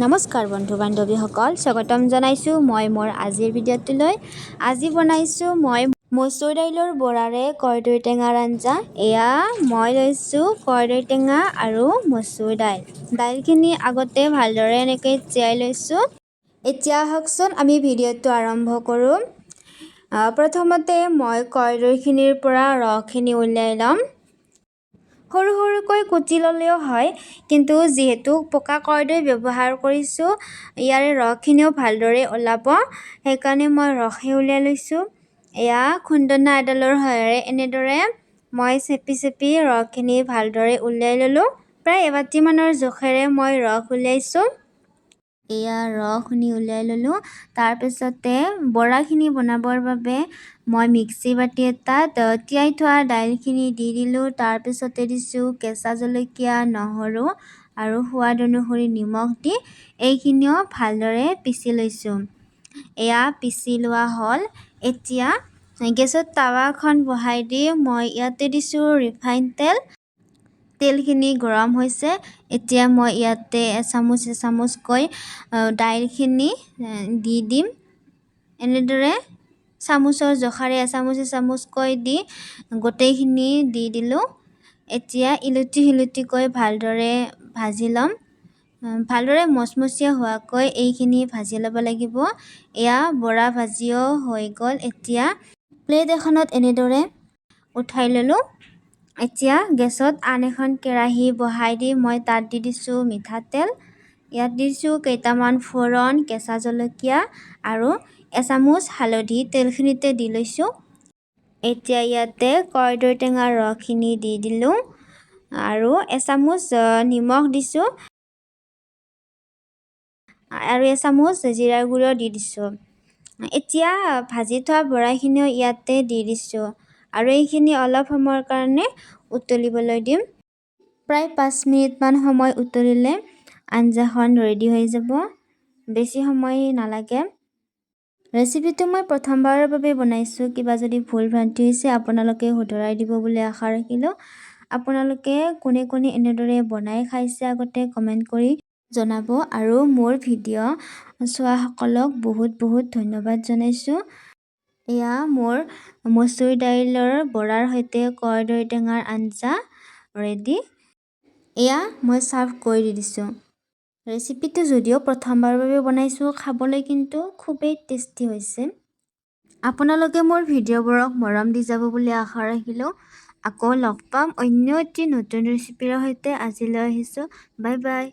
নমস্কাৰ বন্ধু বান্ধৱীসকল, স্বাগতম জনাইছোঁ মই মোৰ আজিৰ ভিডিঅ'টোলৈ। আজি বনাইছোঁ মই মচুৰ দাইলৰ বৰাৰে কৰ্দৈ টেঙাৰ আঞ্জা। এয়া মই লৈছোঁ কৰ্দৈ টেঙা আৰু মচুৰ দাইল। দাইলখিনি আগতে ভালদৰে এনেকৈ তিয়াই লৈছোঁ। এতিয়া আহকচোন আমি ভিডিঅ'টো আৰম্ভ কৰোঁ। প্ৰথমতে মই কৰ্দৈখিনিৰ পৰা ৰসখিনি উলিয়াই ল'ম। সৰু সৰুকৈ কুটি ল'লেও হয়, কিন্তু যিহেতু পকা কৰ্দৈ ব্যৱহাৰ কৰিছোঁ, ইয়াৰে ৰসখিনিও ভালদৰে ওলাব, সেইকাৰণে মই ৰসে উলিয়াই লৈছোঁ। এয়া খুন্দনা এডালৰ সহায়েৰে এনেদৰে মই চেপি ৰসখিনি ভালদৰে উলিয়াই ল'লোঁ। প্ৰায় এবাটিমানৰ জোখেৰে মই ৰস উলিয়াইছোঁ। এয়া ৰসখিনি উলিয়াই ল'লোঁ। তাৰপিছতে বৰাখিনি বনাবৰ বাবে মই মিক্সি বাতি এটাত তিয়াই থোৱা দাইলখিনি দি দিলোঁ। তাৰপিছতে দিছোঁ কেঁচা জলকীয়া, নহৰু আৰু সোৱাদ অনুসৰি নিমখ দি এইখিনিও ভালদৰে পিচি লৈছোঁ। এয়া পিচি লোৱা হ'ল। এতিয়া গেছত টাৱা এখন বহাই দি মই ইয়াতে দিছোঁ ৰিফাইন তেল। তেলখিনি গৰম হৈছে। এতিয়া মই ইয়াতে এচামুচকৈ দাইলখিনি দি দিম। এনেদৰে চামুচৰ জোখাৰে এচামুচকৈ দি গোটেইখিনি দি দিলোঁ। এতিয়া ইলুটি সিলুটিকৈ ভালদৰে ভাজি ল'ম। ভালদৰে মচমচীয়া হোৱাকৈ এইখিনি ভাজি ল'ব লাগিব। এয়া বৰা ভাজিও হৈ গ'ল। এতিয়া প্লেট এখনত এনেদৰে উঠাই ল'লোঁ। এতিয়া গেছত আন এখন কেৰাহী বহাই দি মই তাত দি দিছোঁ মিঠাতেল। ইয়াত দিছোঁ কেইটামান ফোৰণ, কেঁচা জলকীয়া আৰু এচামুচ হালধি তেলখিনিতে দি লৈছোঁ। এতিয়া ইয়াতে কৰ্দৈ টেঙাৰ ৰসখিনি দি দিলোঁ আৰু এচামুচ নিমখ দিছোঁ আৰু এচামুচ জিৰাৰ গুড়িও দি দিছোঁ। এতিয়া ভাজি থোৱা বৰাখিনিও ইয়াতে দি দিছোঁ আৰু এইখিনি অলপ সময়ৰ কাৰণে উতলিবলৈ দিম। প্ৰায় 5 মিনিটমান সময় উতলিলে আঞ্জাখন ৰেডি হৈ যাব। বেছি সময় নালাগে। ৰেচিপিটো মই প্ৰথমবাৰৰ বাবে বনাইছোঁ। কিবা যদি ভুল ভ্ৰান্তি হৈছে আপোনালোকে শুধৰাই দিব বুলি আশা ৰাখিলোঁ। আপোনালোকে কোনে কোনে এনেদৰে বনাই খাইছে আগতে কমেণ্ট কৰি জনাব আৰু মোৰ ভিডিঅ' চোৱাসকলক বহুত বহুত ধন্যবাদ জনাইছোঁ। এয়া মোৰ মচুৰ দাইলৰ বৰাৰ সৈতে কৰ্দৈ টেঙাৰ আঞ্জা ৰেডি। এয়া মই চাৰ্ভ কৰি দি দিছোঁ। ৰেচিপিটো যদিও প্ৰথমবাৰৰ বাবে বনাইছোঁ, খাবলৈ কিন্তু খুবেই টেষ্টি হৈছে। আপোনালোকে মোৰ ভিডিঅ'বোৰক মৰম দি যাব বুলি আশা ৰাখিলোঁ। আকৌ লগ পাম অন্য এটি নতুন ৰেচিপিৰ সৈতে। আজিলৈ আহিছোঁ। Bye bye.